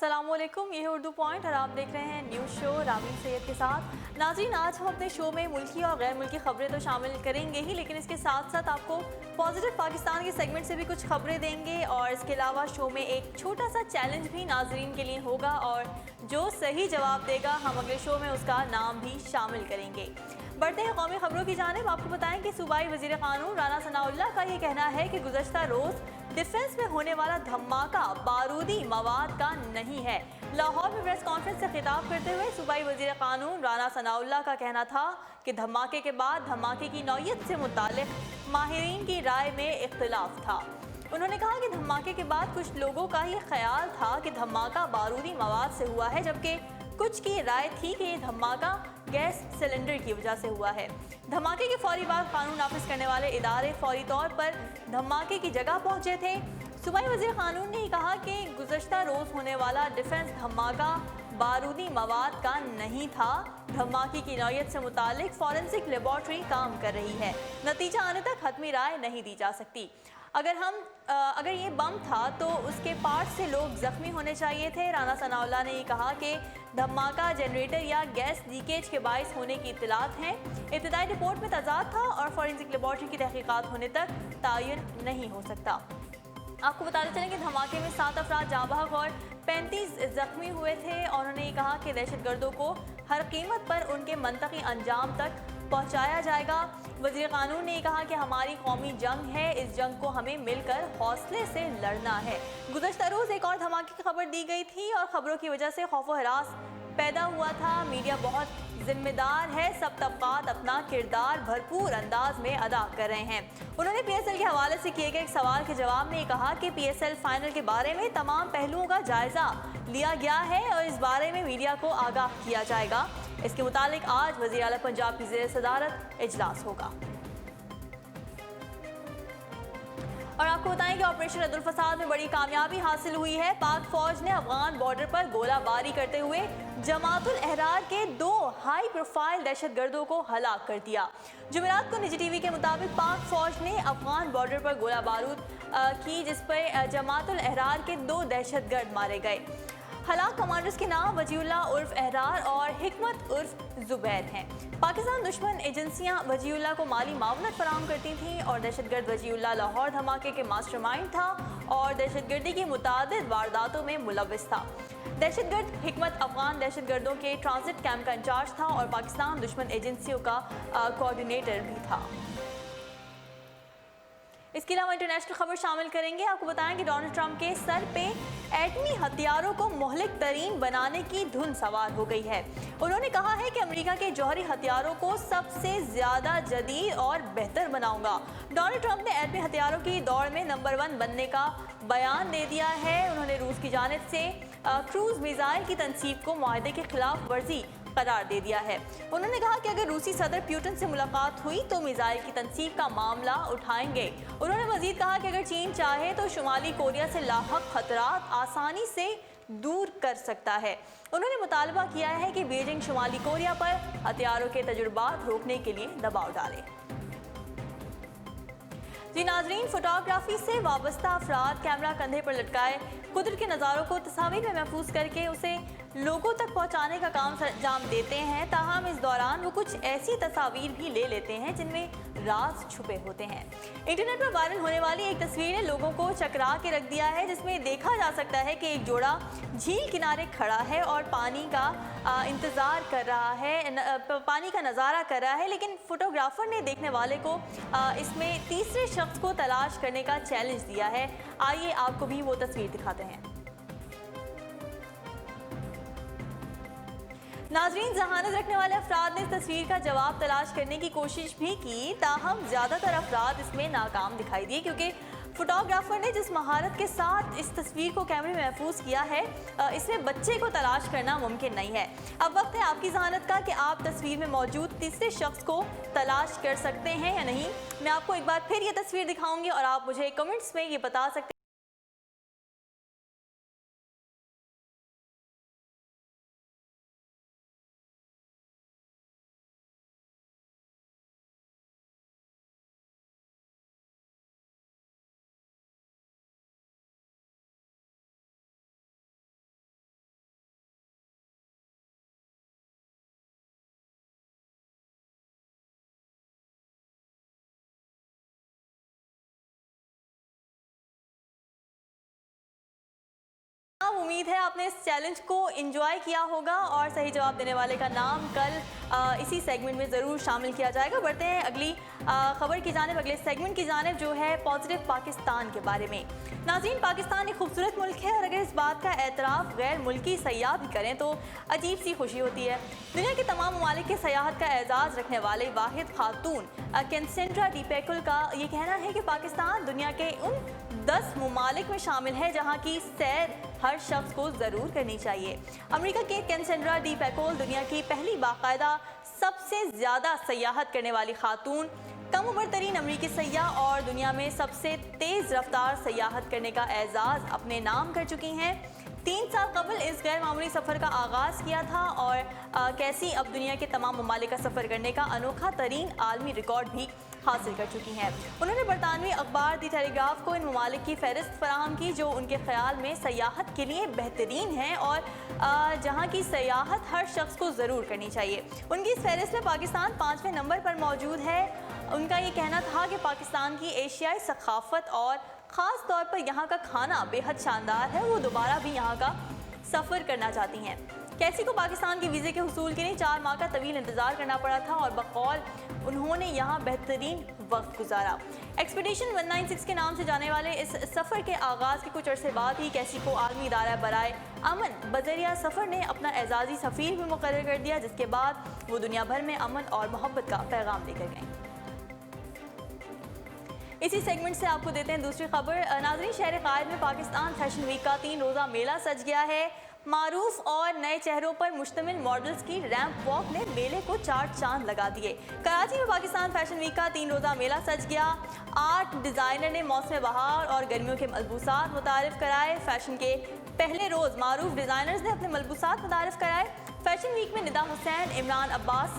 अस्सलामुअलैकुम, ये है उर्दू पॉइंट और आप देख रहे हैं न्यूज़ शो रामीन सैयद के साथ। नाज़रीन, आज हम अपने शो में मुल्की और गैर मुल्की खबरें तो शामिल करेंगे ही, लेकिन इसके साथ साथ आपको पॉजिटिव पाकिस्तान के सेगमेंट से भी कुछ खबरें देंगे और इसके अलावा शो में एक छोटा सा चैलेंज भी नाज़रीन के लिए होगा और जो सही जवाब देगा हम अगले शो में उसका नाम भी शामिल करेंगे। बढ़ते हैं कौमी खबरों की जानिब। आपको बताएं कि सूबाई वज़ीर क़ानून राना सनाउल्लाह का ये कहना है कि गुज़श्ता रोज़ डिफेंस में होने वाला धमाका बारूदी मवाद का नहीं है। लाहौर में प्रेस कॉन्फ्रेंस से खिताब करते हुए सूबाई वज़ीर क़ानून राना सनाउल्लाह का कहना था कि धमाके के बाद धमाके की नौयत से मुतालिक माहिरीन की राय में इख्तिलाफ था। उन्होंने कहा कि धमाके के बाद कुछ लोगों का ये ख्याल था कि धमाका बारूदी मवाद से हुआ है, जबकि कुछ की राय थी कि ये धमाका गैस सिलेंडर की वजह से हुआ है। धमाके के फौरी बाद कानून नाफिज करने वाले इदारे फौरी तौर पर धमाके की जगह पहुंचे थे। सूबाई वज़ीर क़ानून ने कहा कि गुज़श्ता रोज़ होने वाला डिफेंस धमाका बारूदी मवाद का नहीं था। धमाके की नौयत से मुतालिक फॉरेंसिक लेबॉर्ट्री काम कर रही है। नतीजा आने तक हतमी राय नहीं दी जा सकती। अगर ये बम था तो उसके पार्ट से लोग जख्मी होने चाहिए थे। राना सनाउल्लाह ने कहा कि धमाका जनरेटर या गैस लीकेज के बाइस होने की इत्तलात हैं। इब्तदाई रिपोर्ट में तजाद था और फॉरेंसिक लेबॉर्ट्री की तहकीकात होने तक तयन नहीं हो सकता। आपको बताते चलें कि धमाके में 7 अफराद जाँ बहक और 35 जख्मी हुए थे और उन्होंने कहा कि दहशतगर्दों को हर कीमत पर उनके मंतकी अंजाम तक पहुँचाया जाएगा। वज़ीर क़ानून ने कहा कि हमारी कौमी जंग है, इस जंग को हमें मिलकर हौसले से लड़ना है। गुज़श्ता रोज़ एक और धमाके की खबर दी गई थी और खबरों की वजह से खौफ व हरास पैदा हुआ था। मीडिया बहुत जिम्मेदार है, सब तबकात अपना किरदार भरपूर अंदाज में अदा कर रहे हैं। उन्होंने PSL के हवाले से किए गए एक सवाल के जवाब में कहा कि PSL फाइनल के बारे में तमाम पहलुओं का जायजा लिया गया है और इस बारे में मीडिया को आगाह किया जाएगा। इसके मुतालिक आज वज़ीर आला पंजाब की ज़ेर सदारत इजलास होगा। और आपको बताएं कि ऑपरेशन अदुल फसाद में बड़ी कामयाबी हासिल हुई है। पाक फौज ने अफगान बॉर्डर पर गोलाबारी करते हुए जमातुल अहरार के 2 हाई प्रोफाइल दहशतगर्दों को हलाक कर दिया। जुमेरात को निजी टीवी के मुताबिक पाक फौज ने अफगान बॉर्डर पर गोला बारूद की, जिस पर जमातुल अहरार के 2 दहशतगर्द मारे गए। हलाक कमांडर्स के नाम वजीउल्लाह उर्फ अहरार और हिकमत उर्फ जुबैर हैं। पाकिस्तान दुश्मन एजेंसियां वजीउल्लाह को माली मावनत फराहम करती थीं और दहशतगर्द वजीउल्लाह लाहौर धमाके के मास्टरमाइंड था और दहशतगर्दी की मुतादिद वारदातों में मुलव्विस था। दहशतगर्द हिकमत अफगान दहशतगर्दों के ट्रांजिट कैंप का इंचार्ज था और पाकिस्तान दुश्मन एजेंसियों का कोऑर्डिनेटर भी था। इसके अलावा इंटरनेशनल खबर शामिल करेंगे। आपको बताएं कि डोनाल्ड ट्रंप के सर पे एटमी हथियारों को मुहलिक तरीन बनाने की धुन सवार हो गई है। उन्होंने कहा है कि अमेरिका के जौहरी हथियारों को सबसे ज्यादा जदीद और बेहतर बनाऊंगा। डोनाल्ड ट्रंप ने एटमी हथियारों की दौड़ में नंबर 1 बनने का बयान दे दिया है। उन्होंने रूस की जानिब से क्रूज मिसाइल की तनसीब को मुआहदे के खिलाफ वर्जी करार दे दिया है। उन्होंने कहा कि अगर रूसी सदर प्यूटन से मुलाकात हुई तो मिसाइल की तनसीब का मामला उठाएंगे। उन्होंने मजीद कहा कि अगर चीन चाहे तो शुमाली कोरिया से लाहक खतरात आसानी से दूर कर सकता है। उन्होंने मुतालबा किया है कि बीजिंग शुमाली कोरिया पर हथियारों के तजुर्बात रोकने के लिए दबाव डाले। जी नाजरीन, फोटोग्राफी से वाबस्ता अफराद कैमरा कंधे पर लटकाए कुदरत के नज़ारों को तस्वीर में महफूज करके उसे लोगों तक पहुंचाने का काम अंजाम देते हैं। ताहम इस दौरान वो कुछ ऐसी तस्वीर भी ले लेते हैं जिनमें राज छुपे होते हैं। इंटरनेट पर वायरल होने वाली एक तस्वीर ने लोगों को चकरा के रख दिया है, जिसमें देखा जा सकता है कि एक जोड़ा झील किनारे खड़ा है और पानी का इंतज़ार कर रहा है, पानी का नज़ारा कर रहा है, लेकिन फोटोग्राफर ने देखने वाले को इसमें तीसरे शख्स को तलाश करने का चैलेंज दिया है। आइए आपको भी वो तस्वीर दिखाते हैं। नाजरीन, जहानत रखने वाले अफराद ने इस तस्वीर का जवाब तलाश करने की कोशिश भी की, ताहम ज़्यादातर अफराद इसमें नाकाम दिखाई दिए क्योंकि फोटोग्राफर ने जिस महारत के साथ इस तस्वीर को कैमरे में महफूज किया है, इसमें बच्चे को तलाश करना मुमकिन नहीं है। अब वक्त है आपकी जहानत का कि आप तस्वीर में मौजूद तीसरे शख्स को तलाश कर सकते हैं या नहीं। मैं आपको एक बार फिर ये तस्वीर दिखाऊंगी और आप मुझे कमेंट्स में ये बता सकते हैं। साहब, उम्मीद है आपने इस चैलेंज को एंजॉय किया होगा और सही जवाब देने वाले का नाम कल इसी सेगमेंट में ज़रूर शामिल किया जाएगा। बढ़ते हैं अगली खबर की जानिब, अगले सेगमेंट की जानिब, जो है पॉजिटिव पाकिस्तान के बारे में। नाज़रीन, पाकिस्तान एक खूबसूरत मुल्क है और अगर इस बात का एतराफ़ गैर मुल्की सयाह भी करें तो अजीब सी खुशी होती है। दुनिया के तमाम ममालिक के सयाहत का एजाज़ रखने वाले वाहिद खातून कैसेंड्रा डीपेकुल का ये कहना है कि पाकिस्तान दुनिया के उन 10 ममालिक में शामिल है जहाँ की सैर हर शख्स को ज़रूर करनी चाहिए। अमेरिका के कैसेंड्रा डीपेकुल दुनिया की पहली बाकायदा सबसे ज़्यादा सयाहत करने वाली खातून, कम उम्र तरीन अमरीकी सयाह और दुनिया में सबसे तेज़ रफ्तार सयाहत करने का एजाज़ अपने नाम कर चुकी हैं। 3 साल कबल इस गैर मामूली सफ़र का आगाज़ किया था और कैसी अब दुनिया के तमाम ममालिक का सफ़र करने का अनोखा तरीन आलमी रिकॉर्ड भी हासिल कर चुकी हैं। उन्होंने बरतानवी अखबार दी टेलीग्राफ को इन ममालिक की फहरिस्त फराहम की जो उनके ख्याल में सयाहत के लिए बेहतरीन है और जहाँ की सयाहत हर शख्स को ज़रूर करनी चाहिए। उनकी इस फहरिस्त में पाकिस्तान 5वें नंबर पर मौजूद है। उनका ये कहना था कि पाकिस्तान की एशियाई सकाफत और ख़ास तौर पर यहाँ का खाना बेहद शानदार है, वो दोबारा भी यहाँ का सफ़र करना चाहती हैं। कैसी को पाकिस्तान के वीज़े के हुसूल के लिए 4 माह का तवील इंतज़ार करना पड़ा था और बकौल उन्होंने यहाँ बेहतरीन वक्त गुजारा। एक्सपीडिशन 196 के नाम से जाने वाले इस सफ़र के आगाज़ के कुछ अरसे बाद ही कैसी को आलमी इदारा बराए अमन बजरिया सफ़र ने अपना एजाज़ी सफ़ीर भी मुकर्रर कर दिया, जिसके बाद वो दुनिया भर में अमन और मोहब्बत का पैगाम देकर गए। इसी सेगमेंट से आपको देते हैं दूसरी खबर। नाज़रीन, शहर कायद में पाकिस्तान फैशन वीक का 3 रोज़ा मेला सज गया है। मारूफ और नए चेहरों पर मुश्तमिल मॉडल्स की रैंप वॉक ने मेले को 4 चांद लगा दिए। कराची में पाकिस्तान फैशन वीक का 3 रोज़ा मेला सज गया। आर्ट डिज़ाइनर ने मौसम बहार और गर्मियों के मलबूसात मुतारिफ कराए। फैशन के पहले रोज़ मारूफ डिज़ाइनर्स ने अपने मलबूसात मुतारिफ कराए। फैशन वीक में निदा हुसैन, इमरान अब्बास,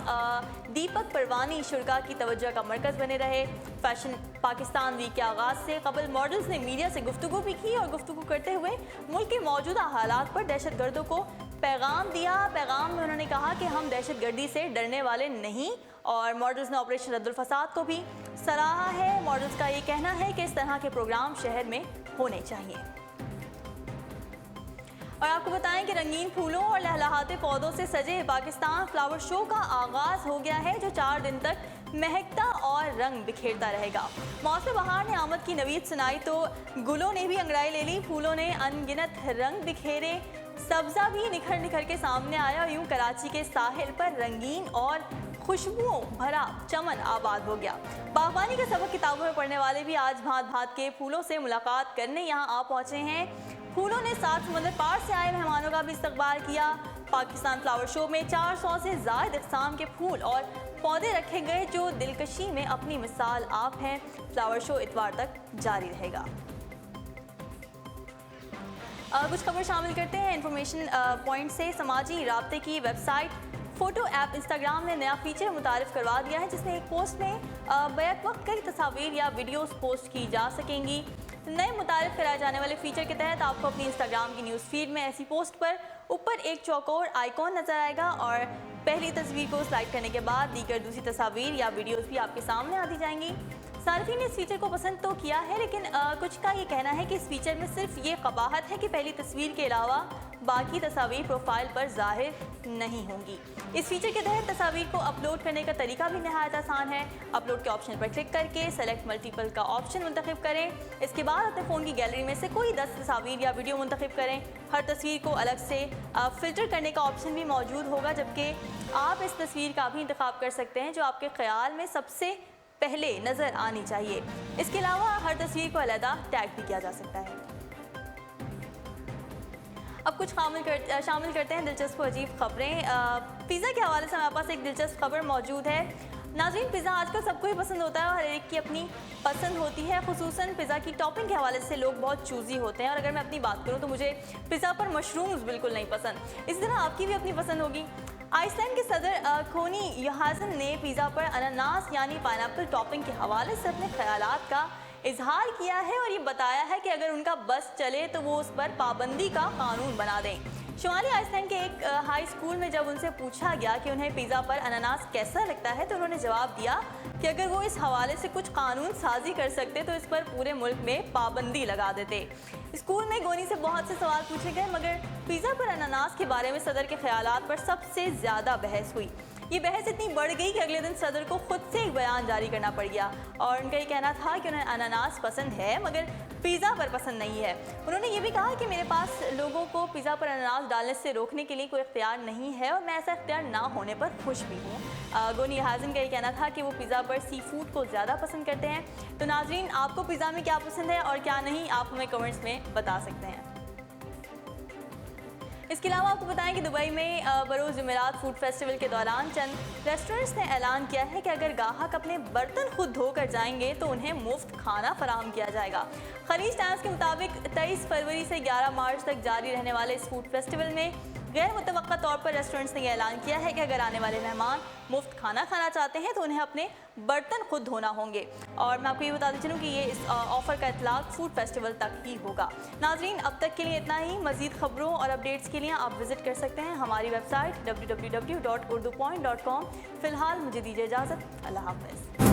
दीपक परवानी शुरा की तवज्जो का मरकज़ बने रहे। फैशन पाकिस्तान वीक के आगाज़ से कबल मॉडल्स ने मीडिया से गुफ्तगू भी की और गुफ्तगू करते हुए मुल्क के मौजूदा हालात पर दहशत गर्दों को पैगाम दिया। पैगाम में उन्होंने कहा कि हम दहशत गर्दी से डरने वाले नहीं और मॉडल्स ने ऑपरेशन रद्दुल फसाद को भी सराहा है। मॉडल्स का ये कहना है कि इस तरह के प्रोग्राम शहर में होने चाहिए। और आपको बताएं कि रंगीन फूलों और लहलहाते पौधों से सजे पाकिस्तान फ्लावर शो का आगाज़ हो गया है, जो 4 दिन तक महकता और रंग बिखेरता रहेगा। मौसम बहार ने आमद की नवीद सुनाई तो गुलों ने भी अंगड़ाई ले ली। फूलों ने अनगिनत रंग बिखेरे, सब्ज़ा भी निखर निखर के सामने आया और यूं कराची के साहिल पर रंगीन और खुशबुओं भरा चमन आबाद हो गया। बागवानी का सबक किताबों में पढ़ने वाले भी आज भांत भांत के फूलों से मुलाकात करने यहाँ आ पहुँचे हैं। फूलों ने 7 समुंदर पार से आए मेहमानों का भी इस्तकबाल किया। पाकिस्तान फ्लावर शो में 400 से ज़ायद इक़साम के फूल और पौधे रखे गए जो दिलकशी में अपनी मिसाल आप हैं। फ्लावर शो इतवार तक जारी रहेगा। कुछ खबर शामिल करते हैं इंफॉर्मेशन पॉइंट से। समाजी राब्ते की वेबसाइट फ़ोटो ऐप इंस्टाग्राम ने नया फीचर मुतारिफ करवा दिया है, जिसमें एक पोस्ट में बैक वक्त कई तस्वीर या वीडियोस पोस्ट की जा सकेंगी। नए मुतारिफ कराए जाने वाले फीचर के तहत आपको अपनी इंस्टाग्राम की न्यूज़ फीड में ऐसी पोस्ट पर ऊपर एक चौकोर आइकॉन नज़र आएगा और पहली तस्वीर को स्लाइड करने के बाद दीगर दूसरी तस्वीर या वीडियोस भी आपके सामने आती जाएंगी। सारिफीन ने इस फीचर को पसंद तो किया है, लेकिन कुछ का ये कहना है कि इस फीचर में सिर्फ ये कबाहत है कि पहली तस्वीर के अलावा बाकी तस्वीर प्रोफाइल पर जाहिर नहीं होंगी। इस फीचर के तहत तस्वीर को अपलोड करने का तरीका भी नहायत आसान है। अपलोड के ऑप्शन पर क्लिक करके सेलेक्ट मल्टीपल का ऑप्शन मुंतखब करें। इसके बाद अपने फ़ोन की गैलरी में से कोई 10 तस्वीर या वीडियो मुंतखब करें। हर तस्वीर को अलग से फ़िल्टर करने का ऑप्शन भी मौजूद होगा, जबकि आप इस तस्वीर का भी इंतखाब कर सकते हैं जो आपके ख्याल में सबसे पहले नज़र आनी चाहिए। इसके अलावा हर तस्वीर को अलहदा टैग भी किया जा सकता है। अब कुछ शामिल करते हैं दिलचस्प और अजीब खबरें। पिज़्ज़ा के हवाले से हमारे पास एक दिलचस्प खबर मौजूद है। नाज़रीन, पिज़्ज़ा आजकल सबको ही पसंद होता है और हर एक की अपनी पसंद होती है। खुसूसन पिज़्ज़ा की टॉपिंग के हवाले से लोग बहुत चूज़ी होते हैं और अगर मैं अपनी बात करूँ तो मुझे पिज़्ज़ा पर मशरूम्स बिल्कुल नहीं पसंद। इसी तरह आपकी भी अपनी पसंद होगी। आइसलैंड के सदर खोनी योहासन ने पिज़्ज़ा पर अनानास यानी पाइनएप्पल टॉपिंग के हवाले से अपने ख्यालात का इजहार किया है और ये बताया है कि अगर उनका बस चले तो वो उस पर पाबंदी का कानून बना दें। शुमाली आइसलैंड के एक हाई स्कूल में जब उनसे पूछा गया कि उन्हें पिज़्ज़ा पर अनानास कैसा लगता है तो उन्होंने जवाब दिया कि अगर वो इस हवाले से कुछ कानून साजी कर सकते तो इस पर पूरे मुल्क में पाबंदी लगा देते। स्कूल में गोनी से बहुत से सवाल पूछे गए मगर पिज़्ज़ा पर अनानास के बारे में सदर के ख्यालात पर सबसे ज़्यादा बहस हुई। ये बहस इतनी बढ़ गई कि अगले दिन सदर को खुद से एक बयान जारी करना पड़ गया और उनका ये कहना था कि उन्हें अनानास पसंद है मगर पिज़्ज़ा पर पसंद नहीं है। उन्होंने ये भी कहा कि मेरे पास लोगों को पिज़्ज़ा पर अनानास डालने से रोकने के लिए कोई इख्तियार नहीं है और मैं ऐसा इख्तियार ना होने पर खुश भी हूँ। गोनी हाजिन का ये कहना था कि वो पिज़्ज़ा पर सी फूड को ज़्यादा पसंद करते हैं। तो नाजरीन, आपको पिज़्ज़ा में क्या पसंद है और क्या नहीं, आप हमें कमेंट्स में बता सकते हैं। इसके अलावा आपको बताएं कि दुबई में बरोज़ जुमेरात फूड फेस्टिवल के दौरान चंद रेस्टोरेंट्स ने ऐलान किया है कि अगर ग्राहक अपने बर्तन खुद धोकर जाएंगे तो उन्हें मुफ्त खाना फराहम किया जाएगा। खलीज टाइम्स के मुताबिक 23 फरवरी से 11 मार्च तक जारी रहने वाले इस फूड फेस्टिवल में गैर मुतवक्का तौर पर रेस्टोरेंट्स ने यह ऐलान किया है कि अगर आने वाले मेहमान मुफ्त खाना खाना चाहते हैं तो उन्हें अपने बर्तन खुद धोना होंगे। और मैं आपको ये बताते चलूँ कि ये इस ऑफ़र का इतलाक फूड फेस्टिवल तक ही होगा। नाजरीन, अब तक के लिए इतना ही। मज़ीद खबरों और अपडेट्स के लिए आप विज़िट कर सकते हैं हमारी वेबसाइट www.urdupoint.com। फ़िलहाल मुझे दीजिए इजाज़त। अल्लाह हाफ़िज़।